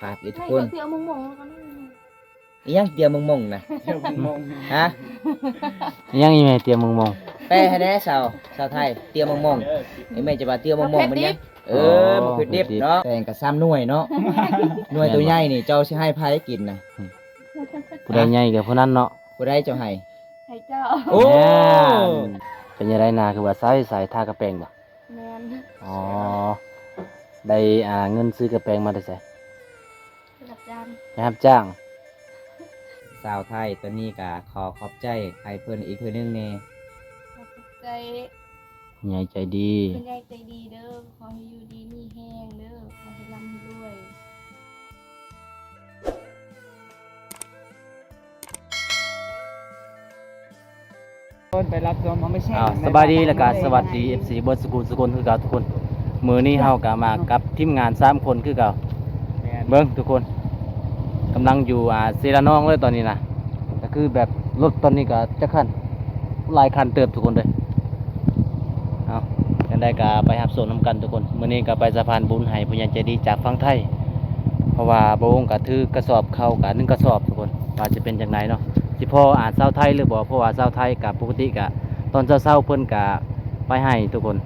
ฝากอีกทุก ให้ คน เตียวมงๆแล้วก็นั่น อีหยังเตียวมงๆนะฮะ ยังอีแม่เตรียมมง แปลให้แน่ชาวไทยเตียวมงๆไอ้แม่จะว่าเตียวมงๆมันยังมันคือดิบเนาะแต่งกับซ้ำหน่วยเนาะหน่วยตัวใหญ่นี่เจ้าสิให้ไผกินนะ ๆผู้ใดใหญ่กับผู้นั้นเนาะ ผู้ใดเจ้าให้ ให้เจ้า โอ้ เป็นยังไงนาคือว่าใส่ทากระแปรงบ่ แมน อ๋อได้เงินซื้อกระแปรงมาได้ใส่ รับจาน นะครับจ้าง สาวไทยตอนนี้ก็ขอขอบใจให้เพิ่นอีกเทื่อนึงแน่ ขอบใจ ใหญ่ใจดี เป็นใหญ่ใจดีเด้อขอให้อยู่ดีมีแห้งเด้อขอให้ร่ำรวย คนไปรับชมเขาไม่ใช่ สบายดีแล้วก็สวัสดี FC เบิร์ดสกุลคือเก่าทุกคนมื้อนี้เฮาก็มากับทีมงาน3คนคือเก่าเบิ่งทุกคนกำลังอยู่เซรานองเลยตอนนี้นะก็คือแบบรถตอนนี้ก็จะคันหลายคันเติบทุกคนเลยเอาจังได๋ก็ไปรับส่งนํกันทุกคนมื้อนี้ก็ไปสะพานบุญให้ผู้ใหญ่ใจดีจากฝั่งไทยเพราะว่าบ่วงก็ถือกระสอบเข้าก็1กระสอบทุกคนว่าจะเป็นจังไดเนาะสิพอชาวไทยหรือบ่เพราะว่าชาวไทยก็ปกติก็ตอนเช้าๆเพิ่นก็ไปให้ทุกคน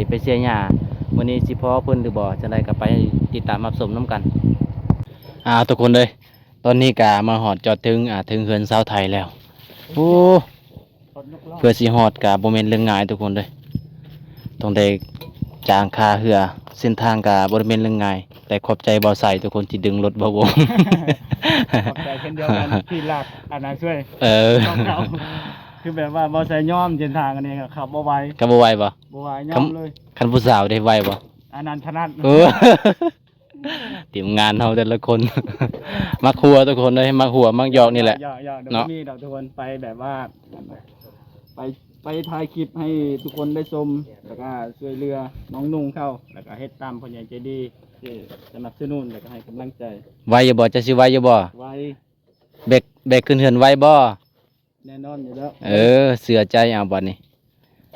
ไปเชียร์หญ้ามื้อนี้สิพอเพิ่นหรือบ่จังไดก็ไปติดตามรับชมนํกันทุกคนเลยตอนนี้ก็มาฮอดจอดถึงถึงเฮือนชาวไทยแล้วโอ้เพื่อสิฮอดก็บ่แม่นเรื่องง่ายทุกคนเลยต้องได้จ้างค่าเรือเส้นทางก็บ่ได้แม่นเรื่องง่ายแต่ขอบใจบ่าวใส่ทุกคนที่ดึงรถบ่วง ขอบใจเช่นเดียวกันที่รักอันนั้นช่วย ต้อง เขาคือแบบว่าบอใส่ย่อมเส้นทางอันนี้ก็ขับบ่ไหว ก็บ่ไหวบ่ บ่ไหวย่อมเลย คันผู้สาวได้ไหวบ่ อันนั้นถนัด เออ ทีมงานเฮาแต่ละคน มักหัวทุกคนเลยมักหัวมักหยอกนี่แหละ หยอกๆเดี๋ยว เนาะ มีดอกทุกคนไปแบบว่า ไปถ่ายคลิปให้ทุกคนได้ชมแล้วก็ช่วยเรือน้องนุ่งเข้าแล้วก็เฮ็ดตามผู้ใหญ่ใจดีที่สนับสนุนแล้วก็ให้กำลังใจ ไหวอยู่บ่จะสิไหวอยู่บ่ ไว้ เบรกขึ้นเฮือนไหวบ่ แน่นอนอยู่แล้ว เสือใจเอาบัดนี้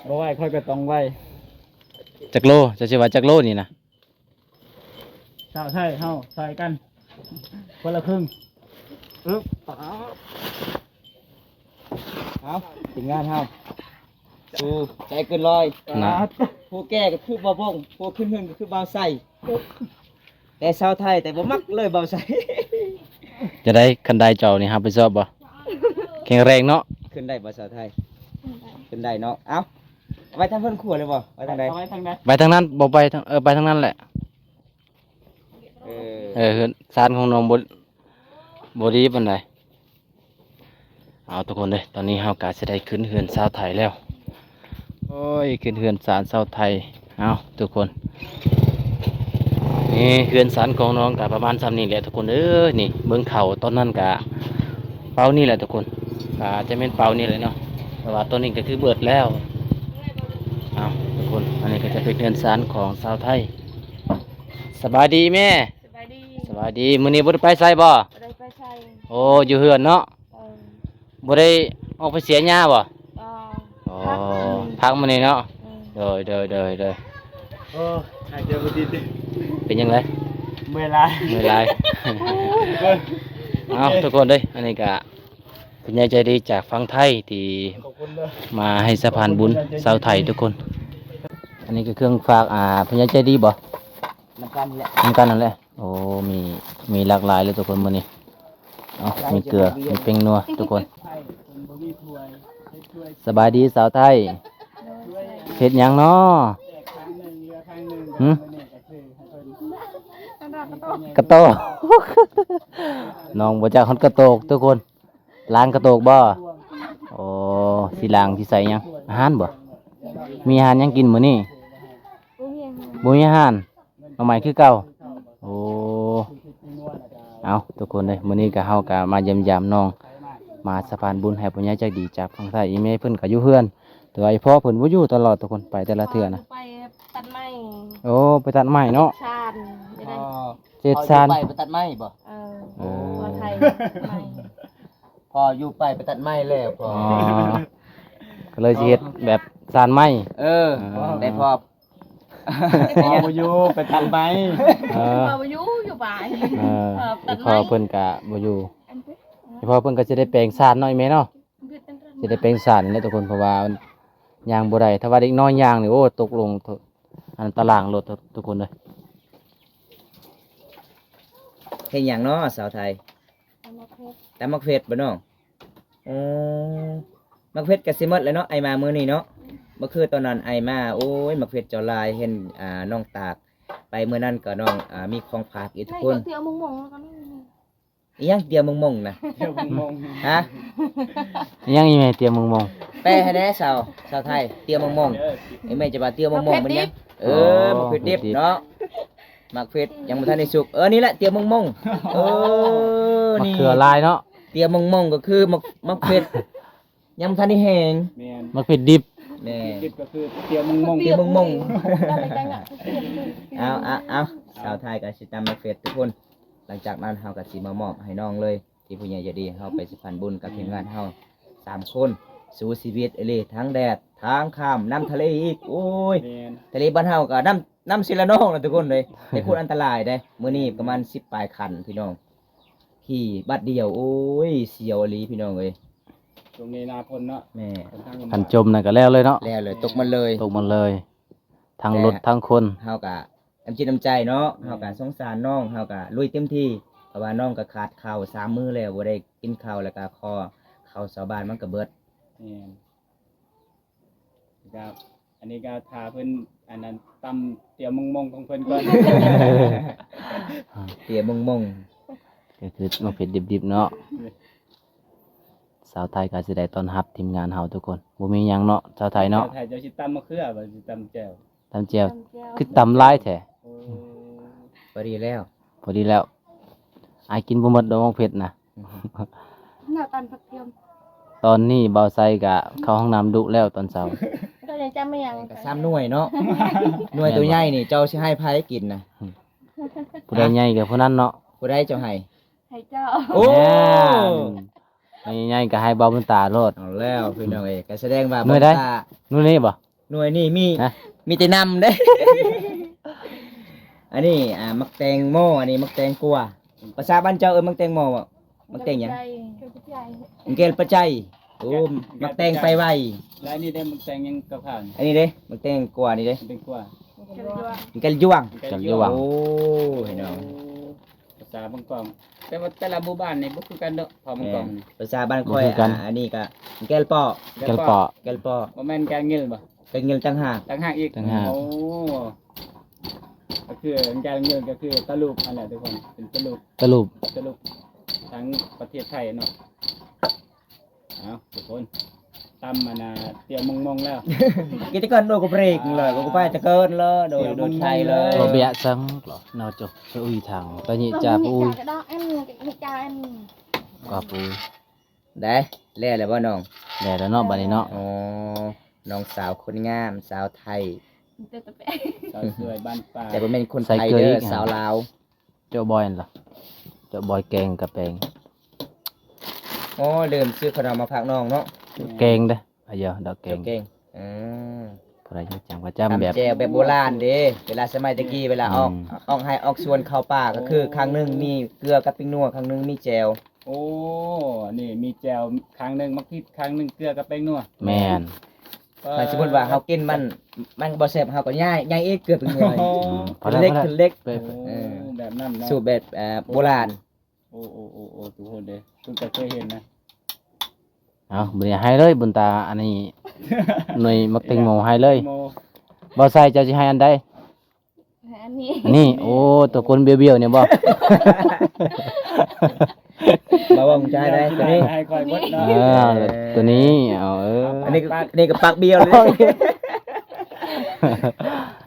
บ่ไหวค่อยก็ต้องไหว จักโลจะสิว่าจักโลนี่นะ ใช่เฮาใส่กันคนละครึ่งปึ๊บเอาถึงงานเฮา ผู้ใจเกินร้อย นะ ผู้แก่ก็คือบ่บงผู้ขึ้นหึงก็คือบ่าวใส่แต่ชาวไทยแต่บ่มักเลยบ่าวใส่ จะได้คันใดเจ้านี่ครับไปสอบบ่แข็งแรงเนาะ ขึ้นได้บ่ชาวไทยขึ้นได้เนาะเอ้าไว้ทางเพิ่นขัวเลยบ่ไว้ทางใด เอาไว้ทางใด ไปทางนั้นบ่ไปทางไปทางนั้นแหละ เฮือนซานของน้องบ่ดีปานใดเอาทุกคนเลยตอนนี้เฮาก็สิได้ขึ้นเฮือนชาวไทยแล้วโอ้ยขึ้นเฮือนศาลชาวไทยเอาทุกคนนี่เฮือนศาลของน้องก็ประมาณซ้ำนี้แหละทุกคนนี่เบิ่งเขาตอนนั้นก็เป่านี่แหละทุกคนจะเป็นเป่านี่เลยเนาะแต่ว่าตอนนี้ก็คือเบิดแล้วเอาทุกคนอันนี้ก็จะเป็นเฮือนศาลของชาวไทยสบายดีแม่ สบายดี สบายดีมื้อนี้บ่ได้ไปไสบ่ บ่ได้ไปใส่ โอ้อยู่เฮือนเนาะ เออ บ่ได้ออกไปเสียหญ้าบ่ ก็ อ๋อพักมื้อนี้เนาะ เออ เด้อ โอ้หายใจบ่ติด เป็นยังไง เมื่อยลาย ไม่เป็นไร เอาทุกคนเด้ยอันนี้ก็เป็นยายใจดีจากฝั่งไทยที่ ขอบคุณเด้อ มาให้สะพานบุญชาวไทยทุกคน อันนี้ก็เครื่องฝากเป็นยายใจดีบ่ นำกันแหละ เหมือนกันนั่นแหละโอ้มีหลากหลายเลยทุกคนมื้อนี้เอามีเกลือมีเป้งนัวทุกคน ใช่คนบ่มีถ้วยให้ถ้วย สบายดีสาวไทยเฮ็ดหยังเนาะ แจกครั้งหนึงเรือครั้งหนึง หืม มื้อนี้ก็คือให้เพิ่น อันนั้นก็ กระโตก น้องบ่จักฮอดกระโตกทุกคนล้างกระโตกบ่โอ้สิล้างสิใส่หยังอาหารบ่มีอาหารหยังกินมื้อนี้ บ่มี บ่มีอาหารเอาใหม่คือเก่าโอ้เอาทุกคนเลยมื้อนี้ก็เฮาก็มาเยี่ยมยามน้องมาสะพานบุญให้ผู้ใหญ่ใจดีจากฝั่งไทยอีเมเพิ่นก็อยู่เฮือนแต่ว่าไอ้พ่อเพิ่นบ่อยู่ตลอดทุกคนไปแต่ละเทื่อนะ ไปตัดไม้ โอ้ไปตัดไม้เนาะ ชาญจะได้ เจ็ดซาน ไปตัดไม้บ่ เออ เออ พอไทยไม้ พออยู่ไปตัดไม้แล้วพอ อ๋อก็เลยสิเฮ็ดแบบซานไม้ แต่พอ พอบ่อยู่ไปทำไป เออ พออยู่อยู่ บาย เออ ตัด พอ ไม้ เพิ่นก็บ่อยู่ อันเพิ่น พอเพิ่นก็สิได้แปลงสารหน่อยแม่เนาะ เพิ่นตั้งแต่ สิได้แปลงสารนี่แหละทุกคนเพราะว่ามันย่างบ่ได้ถ้าว่าเด็กน้อยย่างนี่โอ้ตกลงอันตารางรถทุกคนเลย เฮ็ดหยังเนาะสาวไทย เอามาเพชร ตำมักเผ็ดบ่น้องอ๋อมักเผ็ดก็สิหมดแล้วเนาะไอมามื้อนี้เนาะบ่คือตอนนั้นไอมาโอ้ยมักเผ็ดเจ้าลายเห็นน้องตากไปมื้อนั้นก็น้องมีของฝากอีกทุกคน เที่ยวมงๆแล้วก็นี่ อีหยังเตรียมมงๆนะ เที่ยวมอง ฮะ ยังอีแม่เตรียมมอง แปลให้แหน่สาวไทยเตรียมมงๆไอ้แม่จะว่าเตรียมมงๆมันหยังมักเผ็ดดิบเนาะมักเผ็ดยังบ่ทันได้สุกนี่แหละเตรียมมงๆๆมะ นี่ เขือลายเนาะ เตรียมมงๆก็คือมักเผ็ดยังบ่ทันได้แห้ง แม่น มะเขือดิบ แม่ ดิบก็คือเที่ยวมอง เตรียมมงๆ อะไรกันอ่ะเตรียมเลย เอาสาวไทยกับสิตามมาเฟสทุกคน หลังจากนั้นเฮากับสิมามอบให้น้องเลย ที่ผู้ใหญ่ใจะดีเฮาไปสิพันบุญกับทีมงานเฮา3 คนสู้ชีวิตเอหลีทั้งแดดทั้งข้ามน้ำทะเลอีกโอ้ย แม่น ทะเลบ้านเฮาก็น้ำศิลาน้องนะทุกคนเลยแต่คุณอันตรายได้มื้อนี้ประมาณ10ปลายคันพี่น้องขี่บัดเดียวโอ้ยเสียวอีหลีพี่น้องเอ้ย ตรงนี้นาพลเนาะ แม่ ค่อนข้างลำบาก ขันจมน่ะก็แล้วเลยเนาะ แล้วเลยตกมันเลย ตกหมันเลยทั้งรถทั้งคน เฮากะน้ำจิตน้ำใจเนาะเฮากะสงสารน้องเฮากะลุยเต็มที่เพราะว่าน้องก็ขาดข้าว3 มื้อแล้วบ่ได้กินข้าวแล้วก็คอข้าวชาวบ้านมันก็เบิด แม่นครับอันนี้ก็ทาเพิ่นอันนั้นตำเที่ยวมองของเพิ่นก่อน เตียมง ก็คือมะเขือดิบๆเนาะสาวไทยก็สิได้ต้อนรับทีมงานเฮาทุกคนบ่มีหยังเนาะสาวไทยเนาะ ไทยเจ้าสิตำมะเขือบ่สิตำแจ่ว ตำแจ่วคือตำลายแท้ โอ้ พอดีแล้ว พอดีแล้วอายกินบ่หมดดอกมะเผ็ดนะ หน้าตันผักเทียม ตอนนี้เบาไซกะเข้าห้องน้ำดุแล้วตอนเช้า ก็ยังจำไม่ยัง ก็3 หน่วยเนาะ หน่วยตัวใหญ่นี่เจ้าสิให้ไผกินนะ ผู้ใดใหญ่กับผู้นั้นเนาะ ผู้ใดเจ้าให้ ให้เจ้า โอ้ ไม่ใหญ่ก็ให้เบาบนตาโลด เอาแล้วพี่น้องเอ้ยก็แสดงว่า หน่วยใด ตา นู่นนี่บ่ หน่วยนี่มี ฮะ มีแต่นำเด้ อันนี้มักแตงโมอันนี้มักแตงกัวภาษาบ้านเจ้ามักแตงโมบ่มักแตงหยัง ใจ มักเกลปัจจัยโอ้มักแตงไปไว แล้วอันนี่ได้มึงแต่งยังกระผ่าน อันนี้เด้มักแตงกัวนี่เด้ เป็นกว่า มักเกลยวง จักอยู่หวัง โอ้พี่น้อง ภาษาบางกองแต่ว่าแต่ละหมู่บ้านนี่บ่คือกันเด้อพอบางกองนี่ ภาษาบ้านค่อย บ่คือกัน อันนี้ก็มักเกลปอ แกลปอ แกลปอ บ่แม่นการเงินบ่ แกงเงินจังหาก ต่างหากอีก ต่างหาก โอ้ก็คือการเงินก็คือตะลุกอันแหละทุกคนเป็นตะลุก สรุป ทั้งประเทศไทยเนาะเอาทุกคนตำมานาเตรียมมงๆแล้ว กิจการโดยกูเบรกเลยกูไปจะเกินเลยโดยไทยเลย บ่เบียซังหรอเนาะจบจะอุ้ยทางตอนนี้จะปุ้ย cái đó em cái cha em ก็ปุ้ย ได้แล้วแหละบ่น้อง แล้วเนาะบัดนี้เนาะ อ๋อน้องสาวคนงามสาวไทย สาวสวยบ้านป่า แต่บ่แม่นคนไทยเด้อสาวลาว เจ้าบอยนั่นล่ะเจ้าบอยแกงกับแปง อ๋อลืมซื้อขนมมาฝากน้องเนาะ แกงเด้ออะเดี๋ยวดอกแกง เก่งม ผู้ใดจะจำก็จำแบบ ทำแจวแบบโบราณเด้เวลาสมัยตะกี้เวลาออกให้ออกสวนเข้าป่าก็คือครั้งหนึงมีเกลือกับปิ้งนัวครั้งหนึงมีแจว โอ้นี่มีแจวครั้งหนึงมักพริกครั้งหนึงเกลือกับแป้งนัว แม่น ถ้าสมมุติว่าเฮากินมันบ่แซ่บเฮาก็ย่ายอีกเกลือปิ้งนัว พอแล้ว เล็ก พอ ขึ้น แล้ว เล็ก ไป โอ้แบบนั้นเนาะ สูตรแบบโบราณ โอ้ทุกคนเด้เพิ่งจะเคยเห็นนะ เอาบุญให้เลยบุญตาอันนี้ หน่วยมักเต็งโมให้เลย โม บ่ใส่เจ้าสิให้อันใด anh đi อันนี้โอ้ตัวคนเบี้ยวๆเนี่ยบ่ บ่ว่ามึงจะให้ได้ตัวนี้ ให้คอยบดเนาะ เออตัวนี้เอาอันนี้ก็ปากเบี้ยวเลย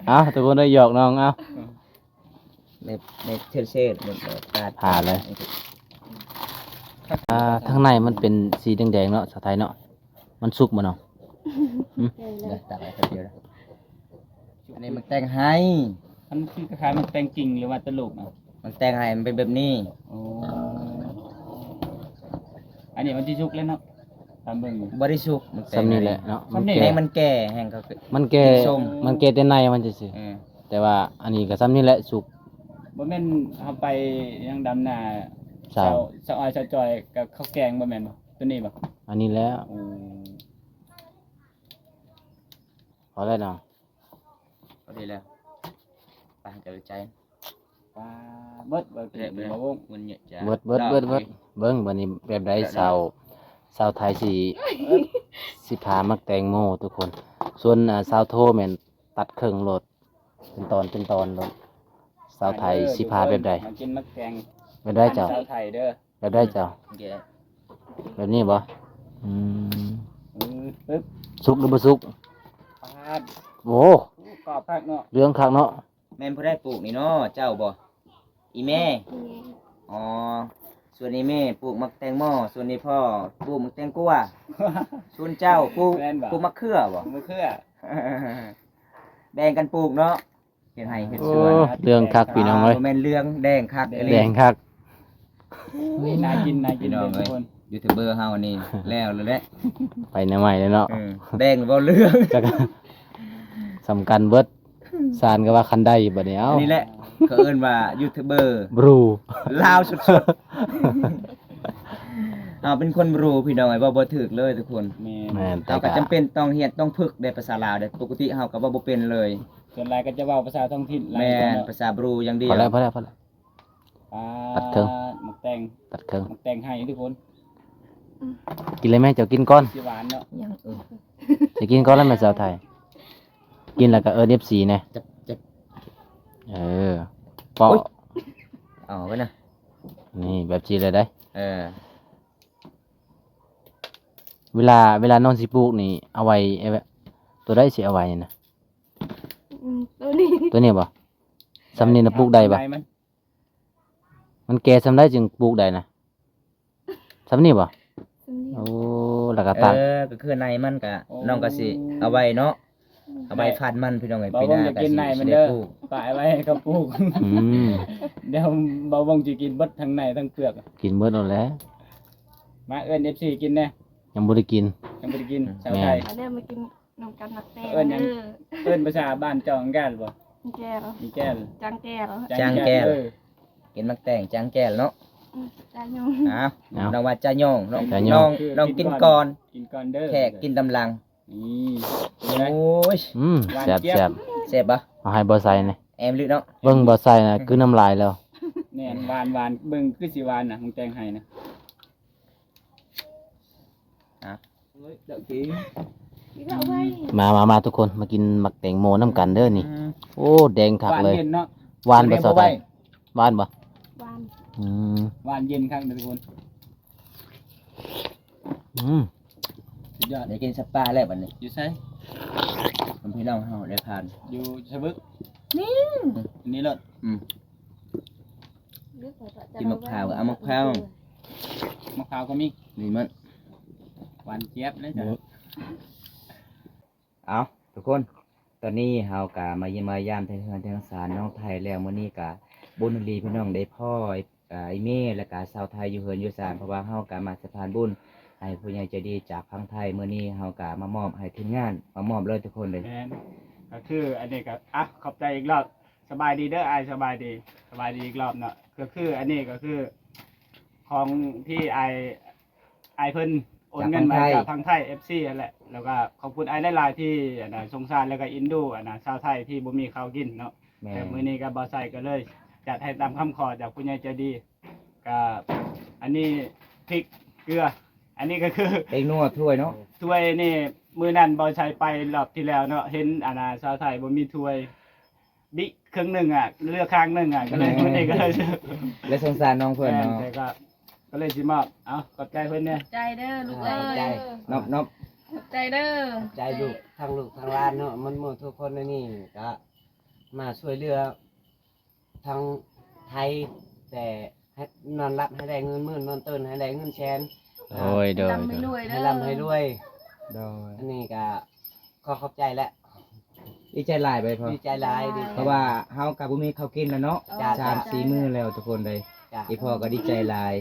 เอาทุกคนได้หยอกน้องเอา ในเทลเซตหมดกาด ผ่าเลย ทางในมันเป็นสีแดงๆเนาะสาวไทยเนาะมันสุกบ่เนาะ เดี๋ยวตักอะไรครับเดียวนะอันนี้มันแต่งให้ มันคือคล้ายๆมันแตงกิ่งหรือว่าตะลุกเนาะ มันแต่งให้มันเป็นแบบนี้ โอ้อันนี้มันที่ชุกแล้วเนาะตามเบิ่งอยู่ บริสุทธิ์มันแต่ง ซ้ำนี่แหละเนาะ ซ้ำนี่ แห้งมันแก่แห้งก็คือ มันแก่ ส้ม มันแก่แต่ในมันจะสิ เออ แต่ว่าอันนี้ก็ซ้ำนี่แหละสุก บ่แม่นเฮาไปยังดำนา เช้า สาวอ้อยสาวจอยกับข้าวแกงบ่แม่นบ่ตัวนี้บ่ อันนี้แล้ว โอ้ พอแล้วน้อง ก็ดีแล้วไปเดี๋ยวใจ ปลาเบิดบ่ เปรี้ย เป เปรี้ย บ่วง มันเยอะจ้ะ เบิดเบิ่งบัดนี้แบบใดสาวไทยสิพามักแตงโมทุกคน ส่วนสาวโทแม่นตัดครึ่งโลดเป็นตอนโลดสาวไทยสิพาแบบใด มากินมักแกง แบบใดเจ้า สาวไทยเด้อ แบบใดเจ้า โอเค แบบนี้บ่อืม ปึ๊บ สุกหรือบ่สุก ปาด โอ้ กรอบคักเนาะ เรื่องคักเนาะ แม่นผู้ได้ปลูกนี่เนาะเจ้าบ่อีแม่ นี่ อ๋อส่วนนี้แม่ปลูกมักแตงโมส่วนนี้พ่อปลูกมักแตงกวาส่วนเจ้าปลูกมะเขือบ่ มือเครือ แบ่งกันปลูกเนาะเฮ็ดให้เฮ็ด โอ้ สวน เรื่องคักพี่น้องเอ้ย บ่แม่นเรื่องแดงคักเอ้ย แดงคัก น่ากิน พี่น้อง ทุ เอ้ ก ย คน ยูทูบเบอร์เฮานี่แล้วเลยแหละ ไปแนวใหม่เลยเนาะ แดงบ่เรื่อง จักสำคัญเบิดสารก็ว่าคันได้บัดนี้เอ้า อันนี้แหละเขาเอิ้นว่ายูทูบเบอร์ บรู ลาวสุดๆเอาเป็นคนบรูพี่น้องไอ้บ่ถูกเลยทุกคน แม่ แม่นแต่ เราก็ ก็ จำเป็นต้องเรียนต้องฝึกได้ภาษาลาวได้ปกติเฮาก็บ่เป็นเลย ส่วนหลายก็จะเว้าภาษาท้องถิ่นหลาย แม่ กว่ น เนาะ ภาษาบรูอย่างเดีย พ ว อแล้ว ปลา ตัดเครื่อง หมักแตง ตัดเครื่อง หมักแตงให้ทุกคน กินเลยแม่เจ้ากินก่อน สิหวานเนาะ ยัง จะกินก่อนแล้วแม่สาวไทย กินแล้วก็เอิ้น FC แน่ จะจะ เออปอ อุ๊ย เอาไว้นะ นี่แบบจีเลยได้ เออ เวลานอนสิปลูกนี่เอาไว้เอาไว้ตัวได้สิเอาไว้นี่นะ ตัวนี้ ตัวนี้บ่สำนี้น่ะปลูกได้บ่ มัน มันแก่สำได้จึงปลูกได้นะสำนี้บ่ ตัวนี้ โอ้แล้วก็ตัด ก็คือในมันก็น้องก็สิเอาไว้เนาะเอาไว้ฟันมันพี่น้องไอ้ บ่ ปีห วง น้า จะ ก็ กิน สิ ในมัน ได้ เด้อ ปลูก ฝากไว้ให้เขาปลูก อืม เดี๋ยวบ่วงจะกินเบิดทั้งในทั้งเปลือก กินเบิดแล้วแหละ มาเอิ้น FC กินแน่ ยังบ่ได้กิน ยังบ่ได้กินชาวไทย มาเริ่มมากินนมกันหนักแตง เอิ้นหยัง เด้อ เอิ้นภาษาบ้านเจ้าของแก่นบ่ แก่แล้ว มีแก่น จังแก่แล้ว จางแก้ว เออ กินมักแต่งจางแก้วเนาะ จางยง อ้าว เอา น้องว่าจะย่องน้อง จะย่อง น้องกินก่อน กินก่อนเด้อ แขกกินตำลัง นี่ โอ้ เป็นไง ย อืม หวาน แซ่บ เจี๊ยบ แซ่บ เจ็บปะ เอาให้บ่ใส่นี่ แอมลึกเนาะ เบิ่งบ่ใส่น่ะคือน้ำลายแล้ว แน่นหวานเบิ่งคือสิหวานน่ะมึงแต่งให้นะ เดี๋ยวกิน นี่เอาไว้ มาทุกคนมากินหมักแตงโมน้ำกันเด้อนี่ โอ้แดงคัก หวาน เลย เย็นเนาะ หวานบ่สาวไทยหวานบ่ วาน อืม หวานเย็นครับทุกคน อืม สุดยอด เดี๋ยวกินสปาแล้วบัดนี้ อยู่ไส ผมพี่น้องเฮาได้ผ่าน อยู่ชะบึก นี่ อันนี้เลิศ กินมะพร้าวกับเอามะพร้าว มะพร้าวก็มี นี่มัน หวานเจี๊ยบเลยจ้ะ เอาทุกคนตอนนี้เฮากะมาเยี่ยมมายามไทยเฮือนทางสารน้องไทยแล้วมื้อนี้กะบุญรีพี่น้องได้พ่อไอ้เมย์และกะชาวไทยอยู่เฮือนอยู่ศาลเพราะว่าเฮากะมาสะพานบุญให้ผู้ใหญ่ใจดีจากพังไทยมื้อนี้เฮากะมามอบให้ทีมงานมามอบเลยทุกคนเลย แม่นก็คืออันนี้ก็อ่ะขอบใจอีกรอบสบายดีเด้ออ้ายสบายดีอีกรอบเนาะก็คืออันนี้ก็คือของที่ไอเพิ่นโอนเงินมาจากทางไทย FC นั่นแหละแล้วก็ขอบคุณไอหลายๆที่สงสารแล้วก็อินดูชาวไทยที่บ่มีข้าวกินเนาะ แม่ แต่มื้อนี้ก็บ่ใส่ก็เลย จัดให้ตามคำขอจากผู้ใหญ่ใจดีก็อันนี้พริกเกลือ อันนี้ก็คือ เต็งนัวถ้วยเนาะ ถ้วยนี่มื้อนั้นบ่ใช้ไปรอบที่แล้วเนาะเห็นชาวไทยบ่มีถ้วยบิครึ่งหนึงเลือกข้างหนึงก็เลยมื้อนี้ก็เลย และสงสารน้องเพิ่นเนาะ แต่ก็เลยสิมอบเอาขอบใจเพิ่นเนี่ย ใจเด้อลูกเอ้ย นอบ ใจเด้อ ใจลูกทางลูกทางร้านเนาะมันหมดทุกคนในนี่ก็มาช่วยเหลือทางไทย แต่ให้นอนรับให้ได้เงินหมื่นนอนตื่นให้ได้เงินแสน โอ้ยโดย จำไม่รวยเด้ ให้ อ ร่ำให้รวย โดย อันนี้ก็ขอขอบใจและ ดีใจหลายไปพอ ดีใจหลายดี เพราะว่าเฮากับบ่มีข้าวกินแล้วเนาะ จ้ะ 3-4 มื้อแล้วทุกคนเลย จ้ะ อีพ่อก็ดีใจหลาย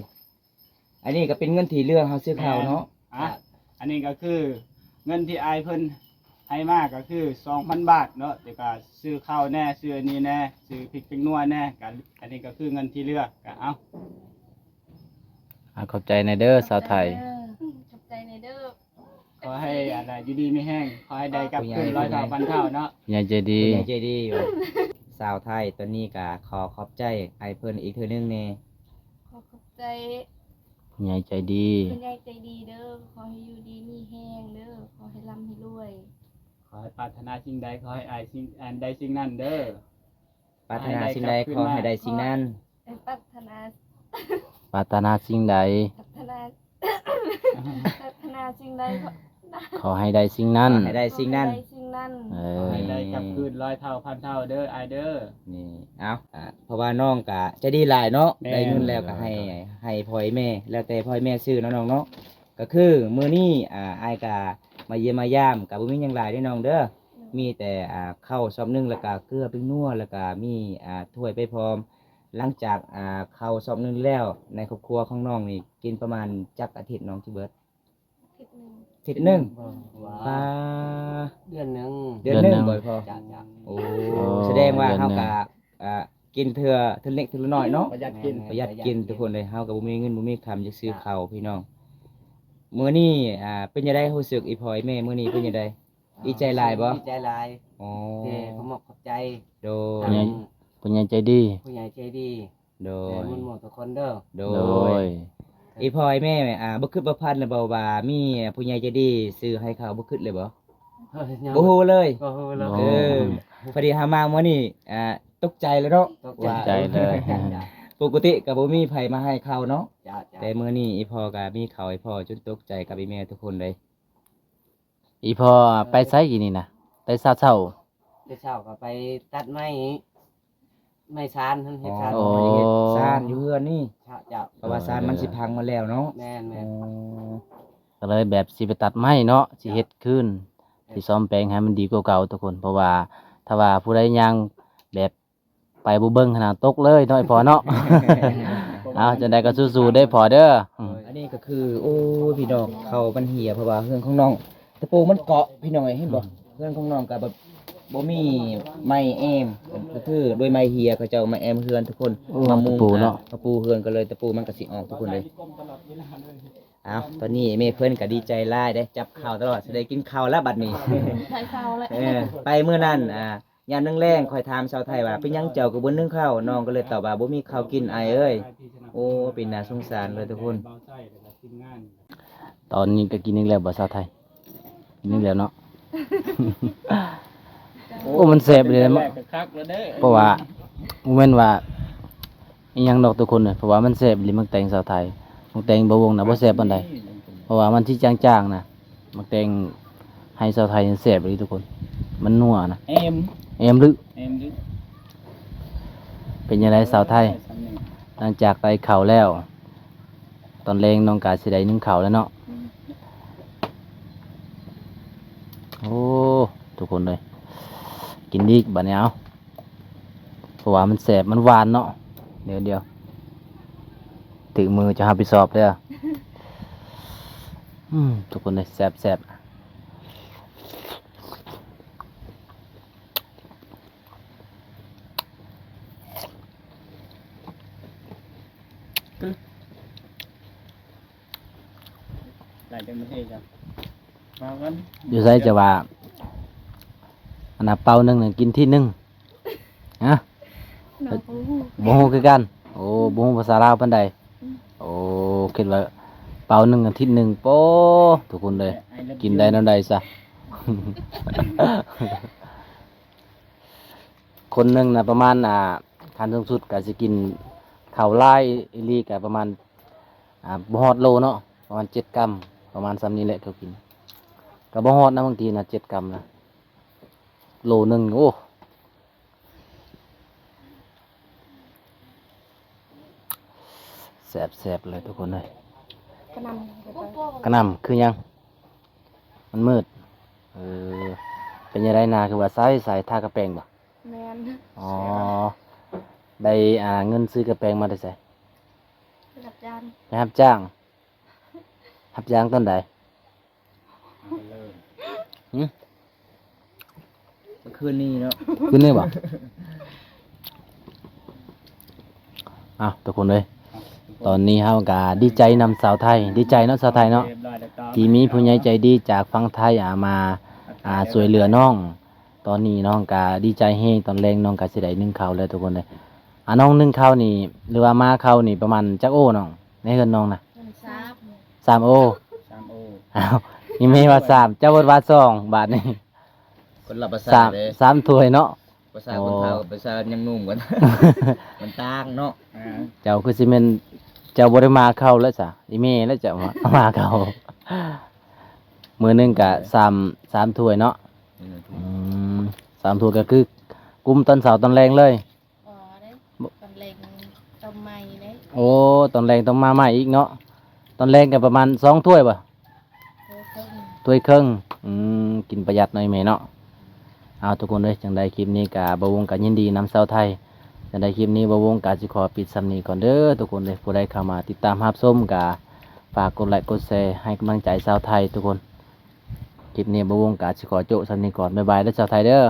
อันนี้ก็เป็นเงินที่เรื่องเฮาซื้อข้าวเนาะ อ่ะอันนี้ก็คือเงินที่อายเพิ่น ให้มากก็คือ 2,000 บาทเนาะแต่ก็ซื้อข้าวแน่ซื้ออันนี้แน่ซื้อพริกเป็นนัวแน่ก็อันนี้ก็คือเงินที่เหลือก็เอา ขอบใจในเด้อสาวไทย ขอบใจในเด้อ ขอให้อะไรอยู่ดีไม่แห้งขอให้ได้กลับคืนร้อยเท่าพันเท่าเนาะ ยายใจดี ผู้ใหญ่ใจดีอยู่สาวไทยตอนนี้ก็ขอขอบใจไอ้เพิ่นอีกเทื่อนึงแน่ ขอบใจ ยายใจดี คุณยายใจดีเด้อขอให้อยู่ดีมีแห้งเด้อขอให้ร่ำให้รวย ขอให้ปรารถนาสิ่งใดขอให้อายสิ่งอันใดสิ่งนั้นเด้อ ปรารถนาสิ่งใดขอให้ได้สิ่งนั้น ให้ปรารถนา ปรารถนาสิ่งใด ปรารถนาปรารถนาสิ่งใด ขอให้ได้สิ่งนั้น ขอให้ได้สิ่งนั้น ขอให้ได้สิ่งนั้น เอ ขอ อ ให้ได้กลับคืนร้อยเท่าพันเท่าเด้ออายเด้อ นี่เอาเพราะว่าน้องก็ใจะดีหลายเนาะ แม่ ได้เงินแล้วก็ให้พ่อยแม่ แล้วแต่พ่อยแม่ซื้อเนาะน้องเนาะก็คือมื้อนี้อ้ายก็มาเยี่ยมมายามก็บ่มีหยังหลายเด้อน้องเด้อมีแต่ข้าวซอบหนึงแล้วก็เกลือพริกนัวแล้วก็มีถ้วยไปพร้อม หลังจากข้าวซอบหนึงแล้วในครอบครัวของน้องนี่กินประมาณจักอาทิตย์น้องสิเบิด คิดหนึ่ง อาทิตย์หนึง ว้า ปลา เดือนหนึง เดือนหนึงบ่พอ จ้ะ โอ้แสดงว่าเฮาก็กินเทื่อเล็กเทื่อน้อยเนาะ ประหยัดกิน ประหยัดกินทุกคนเลยเฮาก็บ่มีเงินบ่มีคำจะซื้อข้าวพี่น้องมื้อนี้เป็นจังได๋รู้สึกอีพ่อยแม่มื้อนี้เป็นจังได๋ดีใจหลายบ่ ดีใจหลาย อ๋อ ที่ขอมอบขอบใจ โด ทาย ง ผู้ใหญ่ใจดี ผู้ใหญ่ใจดี โด และ ย มุ่นหมู่ทุกคนเด้อ โด โด ย ย อีพ่อยแม่บ่คิดบ่พันเลยบ่ว่ามีผู้ใหญ่ใจดีซื้อให้เขาบ่คิดเลยบ่ เฮ้ยยัง บ่ฮู้เลย บ่ฮู้เลย โอ้ เออพอดีหามามื้อนี้ตกใจแล้วเนาะ ตก ตกใจเลย จ้ะ ปกติก็บ่มีไผมาให้ข้าวเนาะ จ้ะจ้ะ แต่มื้อนี้อีพ่อก็มีข้าวให้พ่อจนตกใจกับอีแม่ทุกคนเลย อีพอไปไสกี่นี่นะไปเช้า เช้าก็ไปตัดไม้ซานเฮ็ดซาน โอ้ เฮ็ดซานอยู่เฮือนนี่ จ้ะ เพราะว่าซานมันสิพังมาแล้วเนาะ แม่นแม่น ๆก็เลยแบบสิไปตัดไม้เนาะสิเฮ็ดขึ้นสิซ่อมแปลงให้มันดีกว่าเก่าทุกคน เพราะว่าถ้าว่าผู้ใดยังแบบไปบ่เบิ่งขนาดตกเลยเนาะไอ้พอเนาะ เอาจังได๋ก็สู้ๆได้พอเด้ออืม อันนี้ก็คือโอ้ยพี่น้องเขามันเหี่ยเพราะว่าเฮือนของน้องตะปูมันเกาะพี่น้องเห็นบ่เฮือนของน้องก็แบบบ่มีไม้แอมก็คือโดยไม้เหี่ยเขาเจ้ามาแอมเฮือนทุกคน โอ้ มามุง ตะปูเนาะ ตะปูเฮือนก็เลยตะปูมันก็สิออกทุกคนเลยเอาตอนนี้แม่เพิ่นก็ดีใจหลายได้จับข้าวตลอดสิได้กินข้าวแล้วบัดนี้ ใช้เศร้าเลย เออไปมื้อนั้นยามนึงแรงคอยถามชาวไทยว่าเป็นหยังเจ้าก็บ่นึ่งข้าวน้องก็เลยตอบว่าบ่มีข้าวกินไอายเอ้ยโอ้เป็นน่าสงสารเลยทุกคน เบาไส้แล้วก็ทีมงาน ตอนนี้ก็กินอีกแล้วบ่สาวไทยกินอีกแล้วเนาะ โอ้มันแซ่บเลย แร มั้ กก็คักแล้วเด้อ เพราะว่าโมเมนต์ว่าอีหยังดอกทุกคนเลยเพราะว่ามันแซ่บหรือมักแตงสาวไทยมักแตงบ่วงน่ะบ่แซ่บปานใดเพราะว่ามันที่จางๆน่ะมักแตงให้สาวไทยมันแซ่บเลยทุกคน มันนัวนะ เอม เอ็มลึ เอมดิ เป็นยังไงสาวไทย หลังจากไปเข่าวแล้ว ตอนแรงน้องกาสิได้นึ่งเข่าวแล้วเนาะโอ้ทุกคนเลยกินดีบัดนี้เอาเพราะว่ามันแสบมันหวานเนาะเดี๋ยวถึงมือจะหาไปสอบเลยอะทุกคนเลยแสบหลายจังประเทศจ้ะมากัน อยู่ไสจะว่าอันน่ะเป่าหนึ่งน่ะกินที่หนึ่งฮะ หนาวปู บ่ฮู้คือกัน โอ้บ่ฮู้ภาษาลาวปานใดโอ้คิดว่าเป่าหนึ่งอาทิตย์หนึ่งโป้ทุกคนเลย กินได้นำใดซะ คนหนึงน่ะประมาณคันสูงสุดก็สิกินข้าวลายอีหลีก็ประมาณบ่ฮอดโลเนาะประมาณ7 กรัมประมาณซ้ำนี้แหละเขากินก็บ่ฮอดนะบางทีนะ7 กรัมนะโลหนึงโอ้แซ่บๆเลยทุกคนเลย กระนำไป กระหนำคือหยัง มันมืด เออ เป็นยังไงนาคือว่าใส่ทากระแปรงบ่ แมน อ๋อ ได้เงินซื้อกระแปรงมาได้ใส่ ระดับจาน ไปรับจ้างรับจ้างต้นใดหึ เมื่อคืนนี้เนาะ ขึ้นนี่บ่อ้าวทุกคนเลยตอนนี้เฮาก็ดีใจนำสาวไทย ดีใจเนาะสาวไทยเนาะ เรียบร้อยแล้วก็ ที่มีผู้ใหญ่ใจดีจากฝั่งไทยมาช่วยเหลือน้อง ตอนนี้น้องก็ดีใจเฮงตอนแรงน้องก็สิได้นึ่งข้าวแล้วทุกคนเลยน้องนึ่งข้าวนี่หรือว่ามาข้าวนี่ประมาณจักโอ้น้องในเฮือนน้องน่ะ มันซับ 3 โอ 3โอ อ้าวนี่แม่ว่า3เจ้าเบิดว่า2บาทนี่ คนละภาษา สาม เลย สามถ้วยเนาะ ภาษาคนเฒ่ากับภาษายังหนุ่มกัน มันต่างเนาะ เจ้าคือสิแม่นเจ้าบ่ได้มาเข้าแล้วจ้ะอีแม่แล้วจะมาเข้ามื้อหนึงก็3ถ้วยเนาะ3ถ้วยก็คือกุมตอนเช้าตอนแรงเลย อ๋อได้ตอนเล็กต้มใหม่ได้ โอ้ตอนแรงต้องมาใหม่อีกเนาะตอนแรงก็ประมาณ2ถ้วยป่ะ โตขึ้น ถ้วยครึ่งกินประหยัดหน่อยแม่เนาะเอาทุกคนเลยจังใดคลิปนี้ก็บ่วงก็ยินดีนำชาวไทยจังใดคลิปนี้บ่วงก็สิขอปิดซ้ำนี้ก่อนเด้อทุกคนเลยผู้ใดเข้ามาติดตามรับชมก็ฝากกดไลค์กดแชร์ให้กำลังใจชาวไทยทุกคนคลิปนี้บ่วงก็สิขอโจะซ้ำนี้ก่อนบ๊ายบายเด้อชาวไทยเด้อ